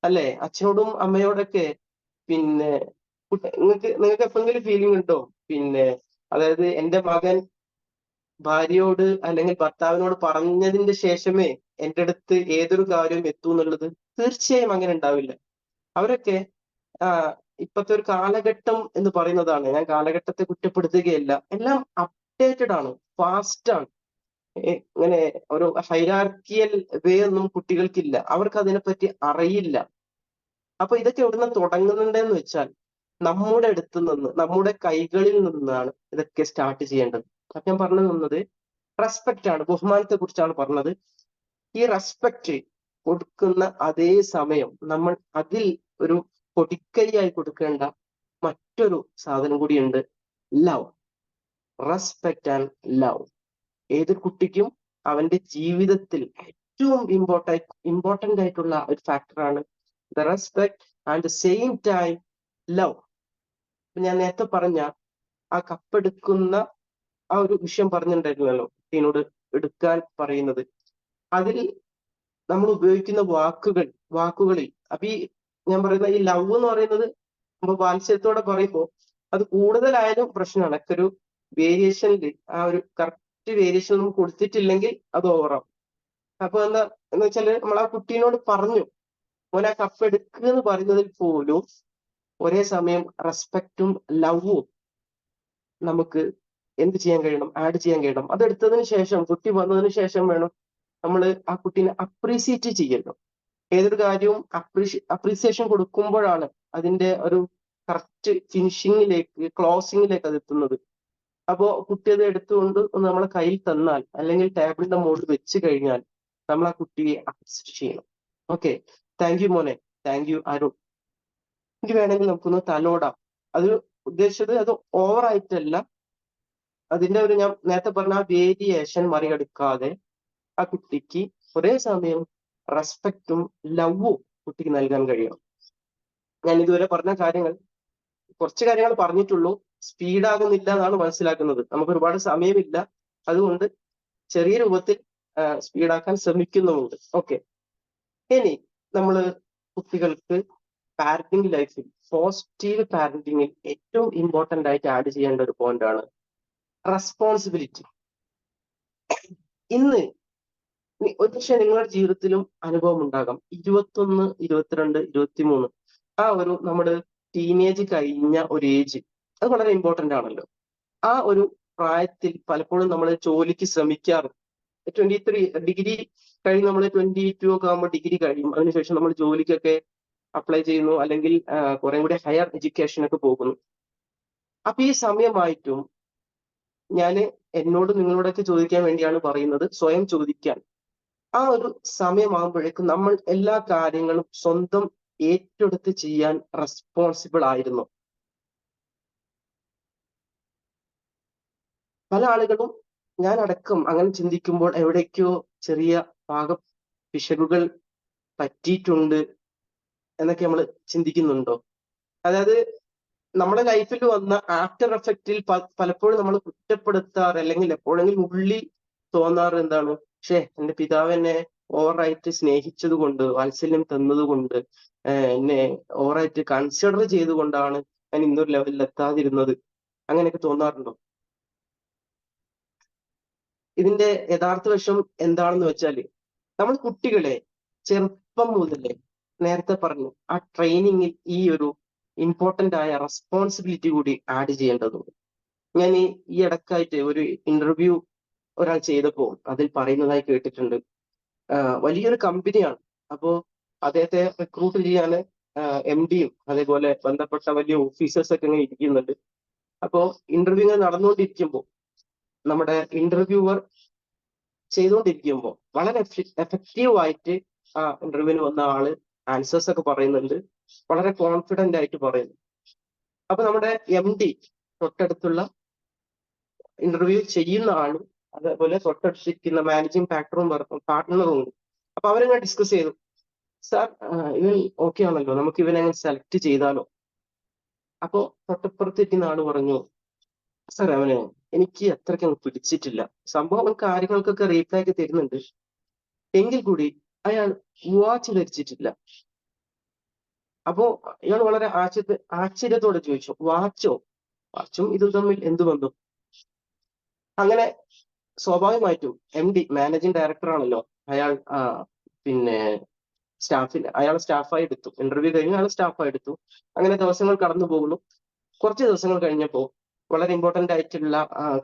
അല്ലേ? അച്ഛനോടും അമ്മയോടൊക്കെ. പിന്നെ നിങ്ങൾക്ക് എപ്പോഴെങ്കിലും ഫീലിംഗ് ഉണ്ടോ? അതായത് എന്റെ മകൻ ഭാര്യയോട് അല്ലെങ്കിൽ ഭർത്താവിനോട് പറഞ്ഞതിന്റെ ശേഷമേ എൻ്റെ അടുത്ത് ഏതൊരു കാര്യവും എത്തൂ എന്നുള്ളത്? തീർച്ചയായും അങ്ങനെ ഉണ്ടാവില്ല. അവരൊക്കെ ഇപ്പോഴത്തെ ഒരു കാലഘട്ടം എന്ന് പറയുന്നതാണ്, ഞാൻ കാലഘട്ടത്തെ കുറ്റപ്പെടുത്തുകയല്ല, എല്ലാം അപ്ഡേറ്റഡ് ആണ്, ഫാസ്റ്റ് ആണ്. ഇങ്ങനെ ഒരു ഹൈറാർക്കിയൽ വേ ഒന്നും കുട്ടികൾക്കില്ല, അവർക്ക് അതിനെപ്പറ്റി അറിയില്ല. അപ്പൊ ഇതൊക്കെ എവിടുന്ന് തുടങ്ങുന്നുണ്ടെന്ന് വെച്ചാൽ നമ്മുടെ അടുത്ത് നിന്ന്, നമ്മുടെ കൈകളിൽ നിന്നാണ് ഇതൊക്കെ സ്റ്റാർട്ട് ചെയ്യേണ്ടത്. അപ്പൊ ഞാൻ പറഞ്ഞു തന്നത് റെസ്പെക്റ്റ് ആണ്, ബഹുമാനത്തെ കുറിച്ചാണ് പറഞ്ഞത്. ഈ റെസ്പെക്റ്റ് കൊടുക്കുന്ന അതേ സമയം നമ്മൾ അതിൽ ഒരു പൊടിക്കൈയായി കൊടുക്കേണ്ട മറ്റൊരു സാധനം കൂടിയുണ്ട്, ലവ്. റെസ്പെക്റ്റ് ആൻഡ് ലവ് ഏതൊരു കുട്ടിക്കും അവന്റെ ജീവിതത്തിൽ ഏറ്റവും ഇമ്പോർട്ടന്റ് ആയിട്ടുള്ള ഒരു ഫാക്ടറാണ് the respect and the same time love. ഞാൻ നേരത്തെ പറഞ്ഞ ആ കപ്പെടുക്കുന്ന ആ ഒരു വിഷയം പറഞ്ഞിട്ടുണ്ടായിരുന്നല്ലോ, കുട്ടീനോട് എടുക്കാൻ പറയുന്നത്. അതിൽ നമ്മൾ ഉപയോഗിക്കുന്ന വാക്കുകളിൽ അപ്പൊ ഈ ഞാൻ പറയുന്ന ഈ ലവ് എന്ന് പറയുന്നത് നമ്മൾ വാത്സല്യത്തോടെ പറയുമ്പോൾ അത് കൂടുതലായാലും പ്രശ്നമാണ്. ഒക്കെ ഒരു വേരിയേഷനിൽ ആ ഒരു കറക്റ്റ് വേരിയേഷൻ ഒന്നും കൊടുത്തിട്ടില്ലെങ്കിൽ അത് ഓവറാവും. അപ്പൊ എന്ന് വെച്ചാല് നമ്മൾ ആ കുട്ടീനോട് പറഞ്ഞു മോനെ ആ കപ്പ് എടുക്കുക എന്ന് പറയുന്നതിൽ പോലും ഒരേ സമയം റെസ്പെക്റ്റും ലവും നമുക്ക് എന്ത് ചെയ്യാൻ കഴിയണം, ആഡ് ചെയ്യാൻ കഴിയണം. അതെടുത്തതിന് ശേഷം, കുട്ടി വന്നതിന് ശേഷം വേണം നമ്മൾ ആ കുട്ടീനെ അപ്രീസിയേറ്റ് ചെയ്യല്ലോ. ഏതൊരു കാര്യവും അപ്രീസിയേഷൻ കൊടുക്കുമ്പോഴാണ് അതിന്റെ ഒരു കറക്റ്റ് ഫിനിഷിങ്ങിലേക്ക്, ക്ലോസിങ്ങിലേക്ക് അത് എത്തുന്നത്. അപ്പോ കുട്ടി അത് എടുത്തുകൊണ്ട് നമ്മളെ കയ്യിൽ തന്നാൽ അല്ലെങ്കിൽ ടേബിളിന്റെ മുകളിൽ വെച്ച് കഴിഞ്ഞാൽ നമ്മൾ ആ കുട്ടിയെ അക്സെപ്റ്റ് ചെയ്യണം. ഓക്കെ, താങ്ക് യു മോനെ, താങ്ക് യു അരുൺ. എനിക്ക് വേണമെങ്കിൽ നമുക്കൊന്ന് തലോടാം. അത് ഉദ്ദേശിച്ചത് അത് ഓവറായിട്ടല്ല, അതിന്റെ ഒരു ഞാൻ നേരത്തെ പറഞ്ഞ ആ വേരിയേഷൻ മറികടക്കാതെ ആ കുട്ടിക്ക് ഒരേ സമയം റെസ്പെക്റ്റും ലവും കുട്ടിക്ക് നൽകാൻ കഴിയണം. ഞാൻ ഇതുവരെ പറഞ്ഞ കാര്യങ്ങൾ, കുറച്ച് കാര്യങ്ങൾ പറഞ്ഞിട്ടുള്ളൂ, സ്പീഡാകുന്നില്ല എന്നാണ് മനസ്സിലാക്കുന്നത്. നമുക്ക് ഒരുപാട് സമയമില്ല, അതുകൊണ്ട് ചെറിയ രൂപത്തിൽ സ്പീഡാക്കാൻ ശ്രമിക്കുന്നുമുണ്ട്. ഓക്കെ, ഇനി നമ്മള് കുട്ടികൾക്ക് പാരന്റിങ് ലൈഫിൽ, പോസിറ്റീവ് പാരന്റിങ്ങിൽ ഏറ്റവും ഇമ്പോർട്ടന്റ് ആയിട്ട് ആഡ് ചെയ്യേണ്ട ഒരു പോയിന്റ് ആണ് റെസ്പോൺസിബിലിറ്റി. ഇന്ന് ഒരുപക്ഷെ നിങ്ങളുടെ ജീവിതത്തിലും അനുഭവം ഉണ്ടാകാം. 21, 22, 23 ആ ഒരു നമ്മുടെ ടീനേജ് കഴിഞ്ഞ ഒരു ഏജ്, അത് വളരെ ഇമ്പോർട്ടന്റ് ആണല്ലോ. ആ ഒരു പ്രായത്തിൽ പലപ്പോഴും നമ്മൾ ജോലിക്ക് ശ്രമിക്കാറും 23 ഡിഗ്രി കഴിഞ്ഞ് നമ്മൾ 22 ഒക്കെ ആകുമ്പോൾ ഡിഗ്രി കഴിയും, അതിനുശേഷം നമ്മൾ ജോലിക്കൊക്കെ അപ്ലൈ ചെയ്യുന്നു, അല്ലെങ്കിൽ കുറെ കൂടി ഹയർ എഡ്യൂക്കേഷനൊക്കെ പോകുന്നു. അപ്പൊ ഈ സമയമായിട്ടും ഞാൻ എന്നോട് നിങ്ങളോടൊക്കെ ചോദിക്കാൻ വേണ്ടിയാണ് പറയുന്നത്, സ്വയം ചോദിക്കാൻ. ആ ഒരു സമയമാകുമ്പോഴേക്കും നമ്മൾ എല്ലാ കാര്യങ്ങളും സ്വന്തം ഏറ്റെടുത്ത് ചെയ്യാൻ റെസ്പോൺസിബിൾ ആയിരുന്നു. പല ആളുകളും, ഞാൻ അടക്കം അങ്ങനെ ചിന്തിക്കുമ്പോൾ എവിടേക്കോ ചെറിയ പാക പിശകുകൾ പറ്റിയിട്ടുണ്ട് എന്നൊക്കെ നമ്മൾ ചിന്തിക്കുന്നുണ്ടോ? അതായത് നമ്മുടെ ലൈഫിൽ വന്ന ആഫ്റ്റർ എഫക്റ്റിൽ പലപ്പോഴും നമ്മൾ കുറ്റപ്പെടുത്താറ്, അല്ലെങ്കിൽ എപ്പോഴെങ്കിലും ഉള്ളിൽ തോന്നാറ് എന്താണ്, എന്റെ പിതാവ് എന്നെ ഓവറായിട്ട് സ്നേഹിച്ചത് കൊണ്ട്, വാത്സല്യം തന്നത് കൊണ്ട്, എന്നെ ഓവറായിട്ട് കൺസിഡർ ചെയ്തുകൊണ്ടാണ് ഞാൻ ഇന്നൊരു ലെവലിൽ എത്താതിരുന്നത്. അങ്ങനെയൊക്കെ തോന്നാറുണ്ടോ? ഇതിന്റെ യഥാർത്ഥ വശം എന്താണെന്ന് വെച്ചാൽ, നമ്മൾ കുട്ടികളെ ചെറുപ്പം മുതലേ, നേരത്തെ പറഞ്ഞു, ആ ട്രെയിനിങ്ങിൽ ഈ ഒരു ഇമ്പോർട്ടന്റ് ആയ റെസ്പോൺസിബിലിറ്റി കൂടി ആഡ് ചെയ്യേണ്ടതുണ്ട്. ഞാൻ ഈ ഇടക്കായിട്ട് ഒരു ഇന്റർവ്യൂ ഒരാൾ ചെയ്തപ്പോൾ അതിൽ പറയുന്നതായി കേട്ടിട്ടുണ്ട്. വലിയൊരു കമ്പനിയാണ്. അപ്പോ അദ്ദേഹത്തെ റിക്രൂട്ട് ചെയ്യാൻ MD-യും അതേപോലെ ബന്ധപ്പെട്ട വലിയ ഓഫീസേഴ്സ് ഒക്കെ ഇങ്ങനെ ഇരിക്കുന്നുണ്ട്. അപ്പോ ഇന്റർവ്യൂ ഇങ്ങനെ നടന്നുകൊണ്ടിരിക്കുമ്പോൾ നമ്മുടെ ഇന്റർവ്യൂവർ ചെയ്തുകൊണ്ടിരിക്കുമ്പോൾ വളരെ എഫക്റ്റീവ് ആയിട്ട് ആ ഇന്റർവ്യൂവിന് വന്ന ആള് ആൻസേഴ്സ് ഒക്കെ പറയുന്നുണ്ട്, വളരെ കോൺഫിഡന്റ് ആയിട്ട് പറയുന്നു. അപ്പൊ നമ്മുടെ MD തൊട്ടടുത്തുള്ള ഇന്റർവ്യൂ ചെയ്യുന്ന ആളും അതേപോലെ തൊട്ടടുത്തിരിക്കുന്ന മാനേജിങ് പാർട്ട്ണറും ഉണ്ട്. അപ്പൊ അവരങ്ങനെ ഡിസ്കസ് ചെയ്തു, സാർ ഇവൻ ഓക്കെ ആണല്ലോ, നമുക്ക് ഇവനെ സെലക്ട് ചെയ്താലോ? അപ്പോ തൊട്ടപ്പുറത്തിരിക്കുന്ന ആള് പറഞ്ഞു, സാർ അവന് എനിക്ക് അത്രയ്ക്ക് പിടിച്ചിട്ടില്ല. സംഭവം അവൻ കാര്യങ്ങൾക്കൊക്കെ റീപ്ലൈ ഒക്കെ തരുന്നുണ്ട്, എങ്കിൽ കൂടി അയാൾ വാച്ച് ധരിച്ചിട്ടില്ല. അപ്പോ ഇയാൾ വളരെ ആശ്ചര്യത്തോടെ ചോദിച്ചു, വാച്ചും ഇതും തമ്മിൽ എന്ത് ബന്ധം? അങ്ങനെ സ്വാഭാവികമായിട്ടും MD മാനേജിംഗ് ഡയറക്ടർ ആണല്ലോ, അയാൾ പിന്നെ അയാളെ സ്റ്റാഫായി എടുത്തു. ഇന്റർവ്യൂ കഴിഞ്ഞ് അയാൾ സ്റ്റാഫായി എടുത്തു. അങ്ങനെ ദിവസങ്ങൾ കടന്നു പോകുന്നു. കുറച്ച് ദിവസങ്ങൾ കഴിഞ്ഞപ്പോൾ വളരെ ഇമ്പോർട്ടന്റ് ആയിട്ടുള്ള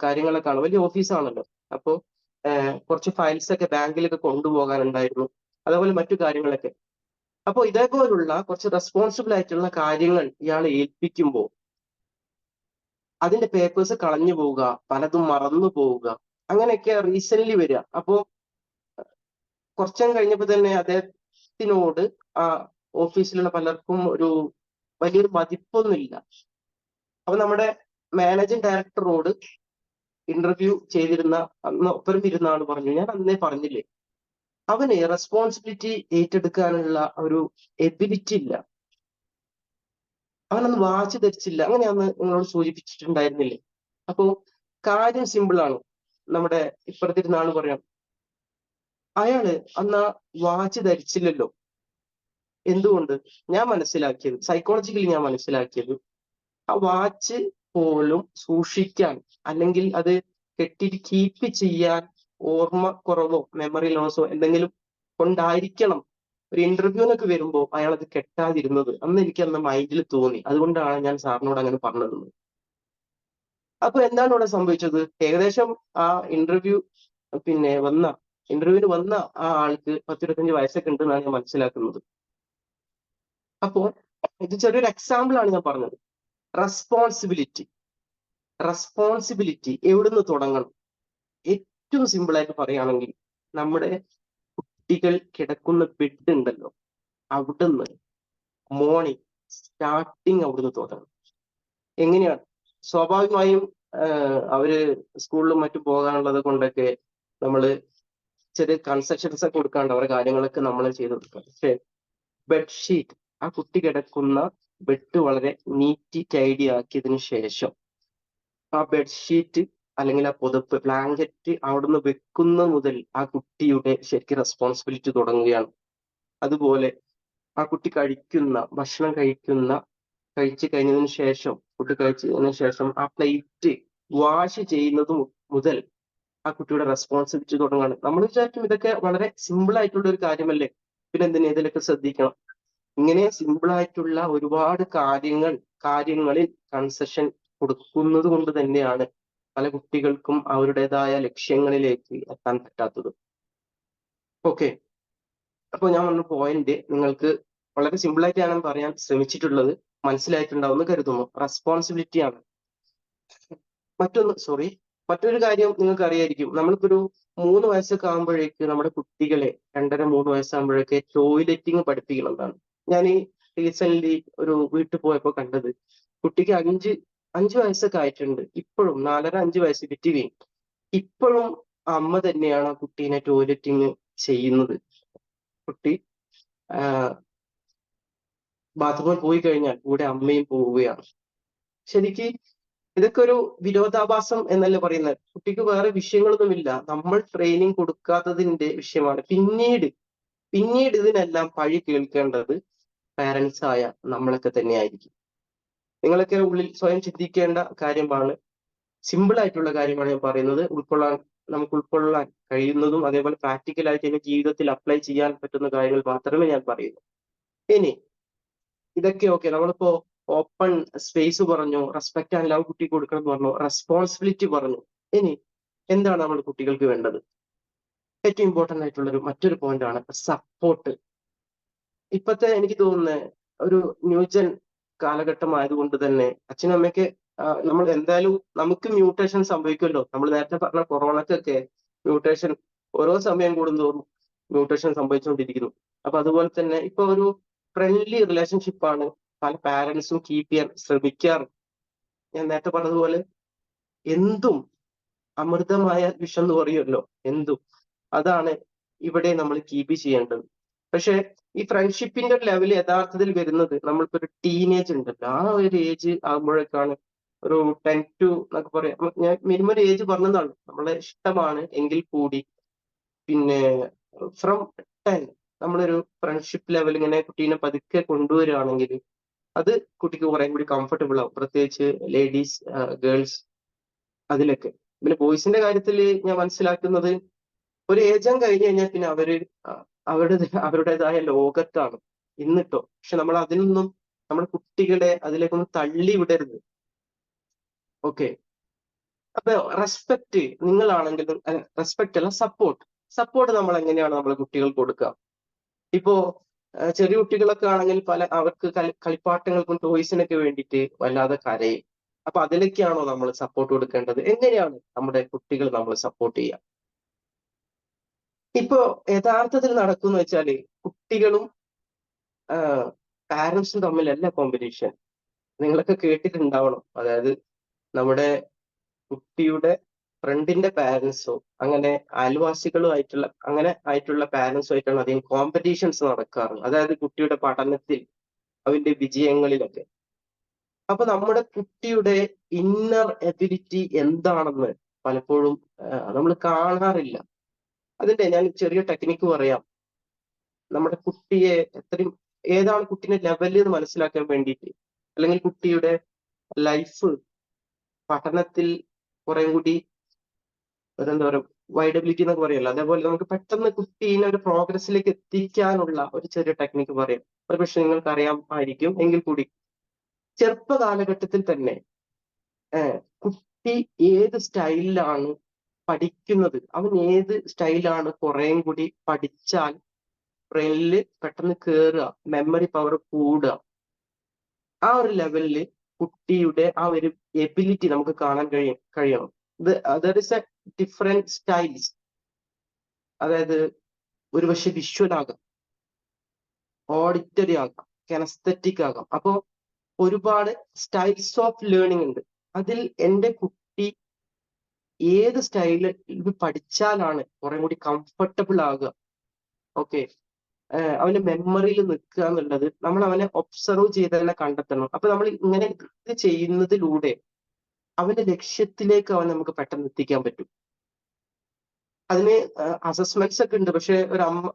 കാര്യങ്ങളൊക്കെയാണ്, വലിയ ഓഫീസാണല്ലോ. അപ്പോ കുറച്ച് ഫയൽസ് ഒക്കെ ബാങ്കിലൊക്കെ കൊണ്ടുപോകാനുണ്ടായിരുന്നു, അതേപോലെ മറ്റു കാര്യങ്ങളൊക്കെ. അപ്പൊ ഇതേപോലുള്ള കുറച്ച് റെസ്പോൺസിബിൾ ആയിട്ടുള്ള കാര്യങ്ങൾ ഇയാളെ ഏൽപ്പിക്കുമ്പോൾ അതിന്റെ പേപ്പേഴ്സ് കളഞ്ഞു പോവുക, പലതും മറന്നു പോവുക, അങ്ങനെയൊക്കെ റീസെന്റ് വരിക. അപ്പോ കുറച്ചും കഴിഞ്ഞപ്പോൾ തന്നെ അദ്ദേഹത്തിനോട് ആ ഓഫീസിലുള്ള പലർക്കും ഒരു വലിയൊരു മതിപ്പൊന്നുമില്ല. അപ്പൊ നമ്മുടെ മാനേജിംഗ് ഡയറക്ടറോട് ഇന്റർവ്യൂ ചെയ്തിരുന്ന അന്ന് ഒപ്പം ഇരുന്ന ആള് പറഞ്ഞു, ഞാൻ അന്നേ പറഞ്ഞില്ലേ, അവന് റെസ്പോൺസിബിലിറ്റി ഏറ്റെടുക്കാനുള്ള ഒരു എബിലിറ്റി ഇല്ല, അവനൊന്ന് വാച്ച് ധരിച്ചില്ല, അങ്ങനെയാന്ന് നിങ്ങളോട് സൂചിപ്പിച്ചിട്ടുണ്ടായിരുന്നില്ലേ? അപ്പോ കാര്യം സിമ്പിൾ ആണ്. നമ്മുടെ ഇപ്പുറത്തിരുന്ന ആള് പറയാം, അയാള് അന്ന് ആ വാച്ച് ധരിച്ചില്ലല്ലോ. എന്തുകൊണ്ട്? ഞാൻ മനസ്സിലാക്കിയത്, സൈക്കോളജിക്കലി ഞാൻ മനസ്സിലാക്കിയത്, ആ വാച്ച് പോലും സൂക്ഷിക്കാൻ, അല്ലെങ്കിൽ അത് കീപ്പ് ചെയ്യാൻ ഓർമ്മ കുറവോ മെമ്മറി ലോസോ എന്തെങ്കിലും കൊണ്ടായിരിക്കണം ഒരു ഇന്റർവ്യൂവിനൊക്കെ വരുമ്പോൾ അയാൾ അത് കെട്ടാതിരുന്നത്. അന്ന് എനിക്ക് അന്ന് മൈൻഡിൽ തോന്നി, അതുകൊണ്ടാണ് ഞാൻ സാറിനോട് അങ്ങനെ പറഞ്ഞത്. അപ്പൊ എന്താണ് ഇവിടെ സംഭവിച്ചത്? ഏകദേശം ആ ഇന്റർവ്യൂവിന് വന്ന ആ ആൾക്ക് 10-25 വയസ്സൊക്കെ ഉണ്ടെന്നാണ് ഞാൻ മനസ്സിലാക്കുന്നത്. അപ്പോ ഇത് ചെറിയൊരു എക്സാമ്പിൾ ആണ് ഞാൻ പറഞ്ഞത്. റെസ്പോൺസിബിലിറ്റി എവിടുന്ന് തുടങ്ങണം? ഏറ്റവും സിമ്പിൾ ആയിട്ട് പറയുകയാണെങ്കിൽ, നമ്മുടെ കുട്ടികൾ കിടക്കുന്ന ബെഡ് ഉണ്ടല്ലോ, അവിടുന്ന് മോർണിംഗ് സ്റ്റാർട്ടിങ് അവിടുന്ന് തുടങ്ങണം. എങ്ങനെയാണ്? സ്വാഭാവികമായും അവര് സ്കൂളിലും മറ്റും പോകാനുള്ളത് കൊണ്ടൊക്കെ നമ്മള് ചെറിയ കൺസെഷൻസ് ഒക്കെ കൊടുക്കാണ്ട് അവരുടെ കാര്യങ്ങളൊക്കെ നമ്മൾ ചെയ്ത് കൊടുക്കാം. പക്ഷെ ബെഡ്ഷീറ്റ്, ആ കുട്ടി കിടക്കുന്ന ബെഡ് വളരെ നീറ്റി ടൈഡി ആക്കിയതിനു ശേഷം ആ ബെഡ്ഷീറ്റ് അല്ലെങ്കിൽ ആ പുതപ്പ്, ബ്ലാങ്കറ്റ് അവിടുന്ന് വെക്കുന്ന മുതൽ ആ കുട്ടിയുടെ ശരിക്കും റെസ്പോൺസിബിലിറ്റി തുടങ്ങുകയാണ്. അതുപോലെ ആ കുട്ടി ഭക്ഷണം കഴിച്ചു കഴിഞ്ഞതിന് ശേഷം, ഫുഡ് കഴിച്ചതിന് ശേഷം ആ പ്ലേറ്റ് വാഷ് ചെയ്യുന്നത് മുതൽ ആ കുട്ടിയുടെ റെസ്പോൺസിബിലിറ്റി തുടങ്ങുകയാണ്. നമ്മൾ വിചാരിക്കും ഇതൊക്കെ വളരെ സിമ്പിൾ ആയിട്ടുള്ള ഒരു കാര്യമല്ലേ, പിന്നെ എന്തിനാ ഇതിലൊക്കെ ശ്രദ്ധിക്കണം? ഇങ്ങനെ സിമ്പിൾ ആയിട്ടുള്ള ഒരുപാട് കാര്യങ്ങളിൽ കൺസെഷൻ കൊടുക്കുന്നത് കൊണ്ട് തന്നെയാണ് പല കുട്ടികൾക്കും അവരുടേതായ ലക്ഷ്യങ്ങളിലേക്ക് എത്താൻ പറ്റാത്തത്. ഓക്കെ, അപ്പൊ ഞാൻ പറഞ്ഞ പോയിന്റ് നിങ്ങൾക്ക് വളരെ സിമ്പിൾ ആയിട്ട് ഞാൻ പറയാൻ ശ്രമിച്ചിട്ടുള്ളത് മനസ്സിലായിട്ടുണ്ടാവുമെന്ന് കരുതുന്നു. റെസ്പോൺസിബിലിറ്റി ആണ്. മറ്റൊരു കാര്യം നിങ്ങൾക്ക് അറിയായിരിക്കും. നമ്മളിപ്പോ ഒരു 3 വയസ്സൊക്കെ ആകുമ്പോഴേക്ക് നമ്മുടെ കുട്ടികളെ 2.5-3 വയസ്സാകുമ്പോഴേക്ക് ടോയ്ലറ്റിംഗ് പഠിപ്പിക്കണമെന്നാണ്. ഞാൻ ഈ റീസെന്റ് ഒരു വീട്ടിൽ പോയപ്പോ കണ്ടത്. കുട്ടിക്ക് 5 വയസ്സൊക്കെ ആയിട്ടുണ്ട്. ഇപ്പോഴും 4.5 വയസ്സ് ബിറ്റ്വീൻ. ഇപ്പോഴും അമ്മ തന്നെയാണ് ആ കുട്ടീനെ ടോയ്ലറ്റിംഗ് ചെയ്യുന്നത്. കുട്ടി ബാത്റൂമിൽ പോയി കഴിഞ്ഞാൽ കൂടെ അമ്മയും പോവുകയാണ്. ശരിക്ക് ഇതൊക്കെ ഒരു വിരോധാഭാസം എന്നല്ലേ പറയുന്നത്. കുട്ടിക്ക് വേറെ വിഷയങ്ങളൊന്നുമില്ല. നമ്മൾ ട്രെയിനിങ് കൊടുക്കാത്തതിന്റെ വിഷയമാണ്. പിന്നീട് ഇതിനെല്ലാം പഴി കേൾക്കേണ്ടത് പാരന്റ്സ് ആയ നമ്മളൊക്കെ തന്നെയായിരിക്കും. നിങ്ങളൊക്കെ ഉള്ളിൽ സ്വയം ചിന്തിക്കേണ്ട കാര്യമാണ്. സിമ്പിൾ ആയിട്ടുള്ള കാര്യമാണ് ഞാൻ പറയുന്നത്. നമുക്ക് ഉൾക്കൊള്ളാൻ കഴിയുന്നതും അതേപോലെ പ്രാക്ടിക്കൽ ആയിട്ട് എന്റെ ജീവിതത്തിൽ അപ്ലൈ ചെയ്യാൻ പറ്റുന്ന കാര്യങ്ങൾ മാത്രമേ ഞാൻ പറയുന്നു. ഇനി ഇതൊക്കെ ഓക്കെ. നമ്മളിപ്പോ ഓപ്പൺ സ്പേസ് പറഞ്ഞു, റെസ്പെക്ട് ആൻഡ് ലവ് കുട്ടിക്ക് കൊടുക്കണം എന്ന് പറഞ്ഞു, റെസ്പോൺസിബിലിറ്റി പറഞ്ഞു. ഇനി എന്താണ് നമ്മൾ കുട്ടികൾക്ക് വേണ്ടത്? ഏറ്റവും ഇമ്പോർട്ടന്റ് ആയിട്ടുള്ള മറ്റൊരു പോയിന്റ് ആണ് സപ്പോർട്ട്. ഇപ്പത്തെ എനിക്ക് തോന്നുന്നത് ഒരു ന്യൂജൻ കാലഘട്ടം ആയതുകൊണ്ട് തന്നെ അച്ഛനും അമ്മയ്ക്ക് നമ്മൾ എന്തായാലും നമുക്ക് മ്യൂട്ടേഷൻ സംഭവിക്കുമല്ലോ. നമ്മൾ നേരത്തെ പറഞ്ഞ കൊറോണക്കൊക്കെ മ്യൂട്ടേഷൻ ഓരോ സമയം കൂടുന്തോറും മ്യൂട്ടേഷൻ സംഭവിച്ചുകൊണ്ടിരിക്കുന്നു. അപ്പൊ അതുപോലെ തന്നെ ഇപ്പൊ ഒരു ഫ്രണ്ട്ലി റിലേഷൻഷിപ്പ് ആണ് പല പാരന്റ്സും കീപ്പ് ചെയ്യാൻ ശ്രമിക്കാറ്. ഞാൻ നേരത്തെ പറഞ്ഞതുപോലെ എന്തും അമൃതമായ വിഷം എന്ന് പറയുമല്ലോ, എന്തും അതാണ് ഇവിടെ നമ്മൾ കീപ്പ് ചെയ്യേണ്ടത്. പക്ഷെ ഈ ഫ്രണ്ട്ഷിപ്പിന്റെ ഒരു ലെവൽ യഥാർത്ഥത്തിൽ വരുന്നത് നമ്മളിപ്പോ ഒരു ടീനേജ് ഉണ്ടല്ലോ, ആ ഒരു ഏജ് ആകുമ്പോഴേക്കാണ്. ഒരു 10 to എന്നൊക്കെ പറയാം. ഞാൻ മിനിമം ഒരു ഏജ് പറഞ്ഞതാണ്. നമ്മളെ ഇഷ്ടമാണ് എങ്കിൽ കൂടി പിന്നെ ഫ്രം 10 നമ്മളൊരു ഫ്രണ്ട്ഷിപ്പ് ലെവൽ ഇങ്ങനെ കുട്ടീനെ പതുക്കെ കൊണ്ടുവരികയാണെങ്കിൽ അത് കുട്ടിക്ക് കുറെ കൂടി കംഫർട്ടബിൾ ആവും. പ്രത്യേകിച്ച് ലേഡീസ്, ഗേൾസ് അതിലൊക്കെ. പിന്നെ ബോയ്സിന്റെ കാര്യത്തിൽ ഞാൻ മനസ്സിലാക്കുന്നത് ഒരു ഏജം കഴിഞ്ഞ് കഴിഞ്ഞാൽ പിന്നെ അവരുടേതായ ലോകത്താണ് ഇന്നിട്ടോ. പക്ഷെ നമ്മൾ അതിനൊന്നും നമ്മുടെ കുട്ടികളെ അതിലേക്കൊന്നും തള്ളി വിടരുത്. ഓക്കെ. അപ്പൊ റെസ്പെക്ട് നിങ്ങളാണെങ്കിലും റെസ്പെക്ട് അല്ല, സപ്പോർട്ട് നമ്മൾ എങ്ങനെയാണ് നമ്മളെ കുട്ടികൾക്ക് കൊടുക്കുക? ഇപ്പോ ചെറിയ കുട്ടികളൊക്കെ ആണെങ്കിൽ അവർക്ക് കളിപ്പാട്ടങ്ങൾക്കും ടോയ്സിനൊക്കെ വേണ്ടിയിട്ട് വല്ലാതെ കരയും. അപ്പൊ അതിലേക്കാണോ നമ്മൾ സപ്പോർട്ട് കൊടുക്കേണ്ടത്? എങ്ങനെയാണ് നമ്മുടെ കുട്ടികൾ നമ്മൾ സപ്പോർട്ട് ചെയ്യുക? ഇപ്പോ യഥാർത്ഥത്തിൽ നടക്കുന്ന വെച്ചാല് കുട്ടികളും പാരന്റ്സും തമ്മിലല്ല കോമ്പറ്റീഷൻ. നിങ്ങളൊക്കെ കേട്ടിട്ടുണ്ടാവണം. അതായത് നമ്മുടെ കുട്ടിയുടെ ഫ്രണ്ടിന്റെ പാരന്റ്സോ അങ്ങനെ ആയിട്ടുള്ള പാരന്റ്സോ ആയിട്ടാണ് അധികം കോമ്പറ്റീഷൻസ് നടക്കാറ്. അതായത് കുട്ടിയുടെ പഠനത്തിൽ, അവന്റെ വിജയങ്ങളിലൊക്കെ. അപ്പൊ നമ്മുടെ കുട്ടിയുടെ ഇന്നർ എബിലിറ്റി എന്താണെന്ന് പലപ്പോഴും നമ്മൾ കാണാറില്ല. അതിന്റെ ഞാൻ ചെറിയ ടെക്നിക്ക് പറയാം. നമ്മുടെ കുട്ടിയെ ഏതാണ് കുട്ടിയുടെ ലെവൽ എന്ന് മനസ്സിലാക്കാൻ വേണ്ടിയിട്ട്, അല്ലെങ്കിൽ കുട്ടിയുടെ ലൈഫ് പഠനത്തിൽ കുറെ കൂടി എന്താ പറയുക വൈഡബിലിറ്റി എന്നൊക്കെ പറയല്ലോ, അതേപോലെ നമുക്ക് പെട്ടെന്ന് കുട്ടീനെ ഒരു പ്രോഗ്രസ്സിലേക്ക് എത്തിക്കാനുള്ള ഒരു ചെറിയ ടെക്നിക്ക് പറയാം. ഒരു പക്ഷെ നിങ്ങൾക്ക് അറിയാമായിരിക്കും. എങ്കിൽ കൂടി ചെറുപ്പ കാലഘട്ടത്തിൽ തന്നെ കുട്ടി ഏത് സ്റ്റൈലിലാണ് പഠിക്കുന്നത്, അവൻ ഏത് സ്റ്റൈലാണ് കുറേയും കൂടി പഠിച്ചാൽ ബ്രെയിനിൽ പെട്ടെന്ന് കയറുക, മെമ്മറി പവർ കൂടുക, ആ ഒരു ലെവലില് കുട്ടിയുടെ ആ ഒരു എബിലിറ്റി നമുക്ക് കാണാൻ കഴിയണം. There is A different styles. അതായത് ഒരുപക്ഷെ വിഷ്വൽ ആകാം, ഓഡിറ്ററി ആകാം, കെനസ്തെറ്റിക് ആകാം. അപ്പോ ഒരുപാട് സ്റ്റൈൽസ് ഓഫ് ലേണിംഗ് ഉണ്ട്. അതിൽ എന്റെ കുട്ടി ഏത് സ്റ്റൈലിൽ ഇത് പഠിച്ചാലാണ് കുറെ കൂടി കംഫർട്ടബിൾ ആകുക, ഓക്കെ, അവന്റെ മെമ്മറിയിൽ നിൽക്കുക എന്നുള്ളത് നമ്മൾ അവനെ ഒബ്സർവ് ചെയ്ത് തന്നെ കണ്ടെത്തണം. അപ്പൊ നമ്മൾ ഇങ്ങനെ ഇത് ചെയ്യുന്നതിലൂടെ അവന്റെ ലക്ഷ്യത്തിലേക്ക് നമുക്ക് പെട്ടെന്ന് എത്തിക്കാൻ പറ്റും. അതിന് അസസ്മെന്റ്സ് ഒക്കെ ഉണ്ട്. പക്ഷെ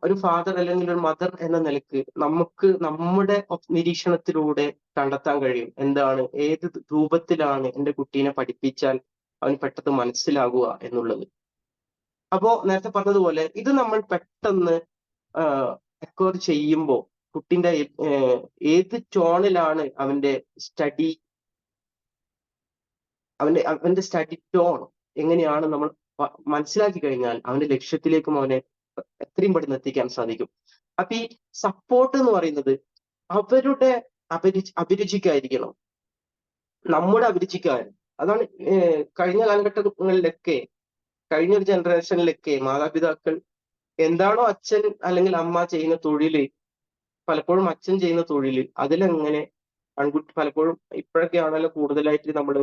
ഒരു ഫാദർ അല്ലെങ്കിൽ ഒരു മദർ എന്ന നിലക്ക് നമുക്ക് നമ്മുടെ നിരീക്ഷണത്തിലൂടെ കണ്ടെത്താൻ കഴിയും എന്താണ്, ഏത് രൂപത്തിലാണ് എന്റെ കുട്ടീനെ പഠിപ്പിച്ചാൽ അവന് പെട്ടെന്ന് മനസ്സിലാകുക എന്നുള്ളത്. അപ്പോ നേരത്തെ പറഞ്ഞതുപോലെ ഇത് നമ്മൾ പെട്ടെന്ന് അക്വയർ ചെയ്യുമ്പോൾ കുട്ടിന്റെ ഏത് ടോണിലാണ് അവന്റെ സ്റ്റഡി ടോൺ എങ്ങനെയാണ് നമ്മൾ മനസ്സിലാക്കി കഴിഞ്ഞാൽ അവന്റെ ലക്ഷ്യത്തിലേക്കും അവനെ എത്രയും പെട്ടെന്ന് എത്തിക്കാൻ സാധിക്കും. അപ്പൊ ഈ സപ്പോർട്ട് എന്ന് പറയുന്നത് അവരുടെ അഭിരുചിക്കായിരിക്കണം, നമ്മുടെ അഭിരുചിക്കാണ്. അതാണ് കഴിഞ്ഞ കാലഘട്ടങ്ങളിലൊക്കെ, കഴിഞ്ഞ ഒരു ജനറേഷനിലൊക്കെ മാതാപിതാക്കൾ എന്താണോ അച്ഛൻ അല്ലെങ്കിൽ അമ്മ ചെയ്യുന്ന തൊഴില്, പലപ്പോഴും അച്ഛൻ ചെയ്യുന്ന തൊഴില് അതിലങ്ങനെ പെൺകുട്ടി പലപ്പോഴും ഇപ്പോഴൊക്കെ ആണല്ലോ കൂടുതലായിട്ട് നമ്മള്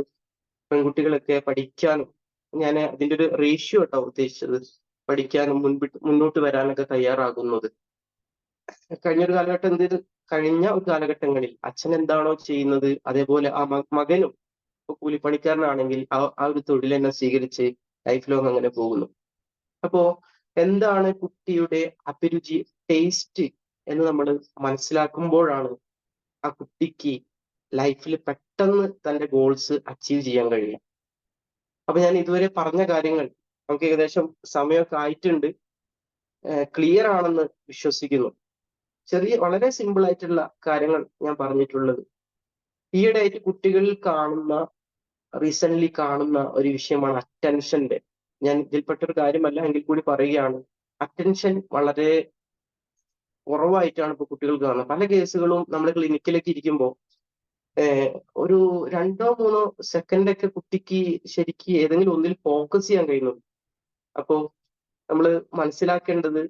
പെൺകുട്ടികളൊക്കെ പഠിക്കാനും, ഞാൻ അതിന്റെ ഒരു റേഷ്യോ കേട്ടോ ഉദ്ദേശിച്ചത്, പഠിക്കാനും മുന്നോട്ട് വരാനൊക്കെ തയ്യാറാകുന്നത്. കഴിഞ്ഞ ഒരു കാലഘട്ടങ്ങളിൽ അച്ഛൻ എന്താണോ ചെയ്യുന്നത് അതേപോലെ ആ മകനും ഇപ്പൊ കൂലിപ്പണിക്കാരനാണെങ്കിൽ ആ ഒരു തൊഴിൽ തന്നെ സ്വീകരിച്ച് ലൈഫ് ലോങ് അങ്ങനെ പോകുന്നു. അപ്പോ എന്താണ് കുട്ടിയുടെ അഭിരുചി, ടേസ്റ്റ് എന്ന് നമ്മൾ മനസ്സിലാക്കുമ്പോഴാണ് ആ കുട്ടിക്ക് ലൈഫിൽ പെട്ടെന്ന് തന്റെ ഗോൾസ് അച്ചീവ് ചെയ്യാൻ കഴിയും. അപ്പൊ ഞാൻ ഇതുവരെ പറഞ്ഞ കാര്യങ്ങൾ നമുക്ക് ഏകദേശം സമയമൊക്കെ ആയിട്ടുണ്ട്, ക്ലിയർ ആണെന്ന് വിശ്വസിക്കുന്നു. വളരെ സിമ്പിൾ ആയിട്ടുള്ള കാര്യങ്ങൾ ഞാൻ പറഞ്ഞിട്ടുള്ളത്. ഈയിടെയായിട്ട് കുട്ടികളിൽ റീസെന്റ് കാണുന്ന ഒരു വിഷയമാണ് അറ്റൻഷന്റെ. ഞാൻ ഇതിൽപ്പെട്ട ഒരു കാര്യമല്ല എങ്കിൽ കൂടി പറയുകയാണ്, അറ്റൻഷൻ വളരെ കുറവായിട്ടാണ് ഇപ്പൊ കുട്ടികൾ കാണുന്നത്. പല കേസുകളും നമ്മൾ ക്ലിനിക്കിലേക്ക് ഇരിക്കുമ്പോൾ ഒരു 2-3 സെക്കൻഡ് ഒക്കെ കുട്ടിക്ക് ശരിക്ക് ഏതെങ്കിലും ഒന്നിൽ ഫോക്കസ് ചെയ്യാൻ കഴിയുന്നു. അപ്പോ നമ്മൾ മനസ്സിലാക്കേണ്ടത്,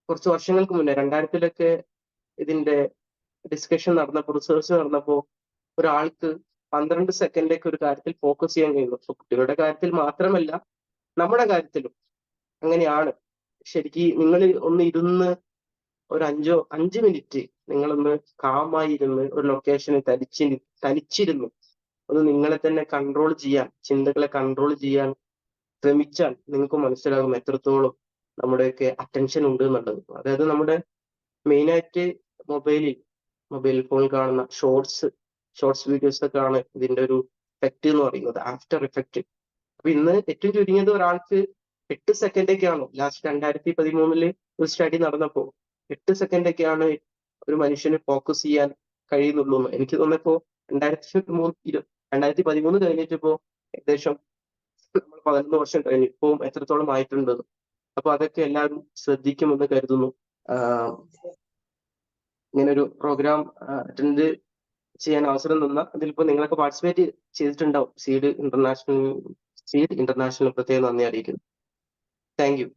കുറച്ച് വർഷങ്ങൾക്ക് മുന്നേ 2000-ലൊക്കെ ഇതിന്റെ ഡിസ്കഷൻ നടന്നപ്പോൾ, റിസർച്ച് നടന്നപ്പോൾ ഒരാൾക്ക് 12 സെക്കൻഡൊക്കെ ഒരു കാര്യത്തിൽ ഫോക്കസ് ചെയ്യാൻ കഴിയുന്നു. അപ്പൊ കുട്ടികളുടെ കാര്യത്തിൽ മാത്രമല്ല നമ്മുടെ കാര്യത്തിലും അങ്ങനെയാണ്. ശരിക്ക് നിങ്ങൾ ഒന്ന് ഇരുന്ന് ഒരു 5 മിനിറ്റ് നിങ്ങളൊന്ന് കാമായി ഇരുന്ന് ഒരു ലൊക്കേഷനിൽ തനിച്ചിരുന്നു ഒന്ന് നിങ്ങളെ തന്നെ കൺട്രോൾ ചെയ്യാൻ, ചിന്തകളെ കൺട്രോൾ ചെയ്യാൻ ശ്രമിച്ചാൽ നിങ്ങൾക്ക് മനസ്സിലാകും എത്രത്തോളം നമ്മുടെയൊക്കെ അറ്റൻഷൻ ഉണ്ട് എന്നുള്ളത്. അതായത് നമ്മുടെ മെയിനായിട്ട് മൊബൈൽ ഫോണിൽ കാണുന്ന ഷോർട്സ് വീഡിയോസ് ഒക്കെ ആണ് ഇതിന്റെ ഒരു എഫക്റ്റ് എന്ന് പറയുന്നത്, ആഫ്റ്റർ എഫക്റ്റ്. അപ്പൊ ഇന്ന് ഏറ്റവും ചുരുങ്ങിയത് ഒരാൾക്ക് 8 സെക്കൻഡൊക്കെയാണ്, ലാസ്റ്റ് 2013 ഒരു സ്റ്റഡി നടന്നപ്പോ 8 സെക്കൻഡൊക്കെയാണ് ഒരു മനുഷ്യന് ഫോക്കസ് ചെയ്യാൻ കഴിയുന്നുള്ളൂ എന്ന്. എനിക്ക് തോന്നിയപ്പോ 2013 കഴിഞ്ഞിട്ടിപ്പോ ഏകദേശം നമ്മൾ 11 വർഷം കഴിഞ്ഞു, ഇപ്പം എത്രത്തോളം ആയിട്ടുണ്ടെന്ന്. അപ്പൊ അതൊക്കെ എല്ലാവരും ശ്രദ്ധിക്കുമെന്ന് കരുതുന്നു. ഇങ്ങനെ ഒരു പ്രോഗ്രാം അറ്റൻഡ് ചെയ്യാൻ അവസരം തന്ന അതിലിപ്പോ നിങ്ങളൊക്കെ പാർട്ടിസിപ്പേറ്റ് ചെയ്തിട്ടുണ്ടാവും. സീഡ് ഇന്റർനാഷണൽ പ്രത്യേകം നന്ദി അറിയിക്കുന്നു. Thank you.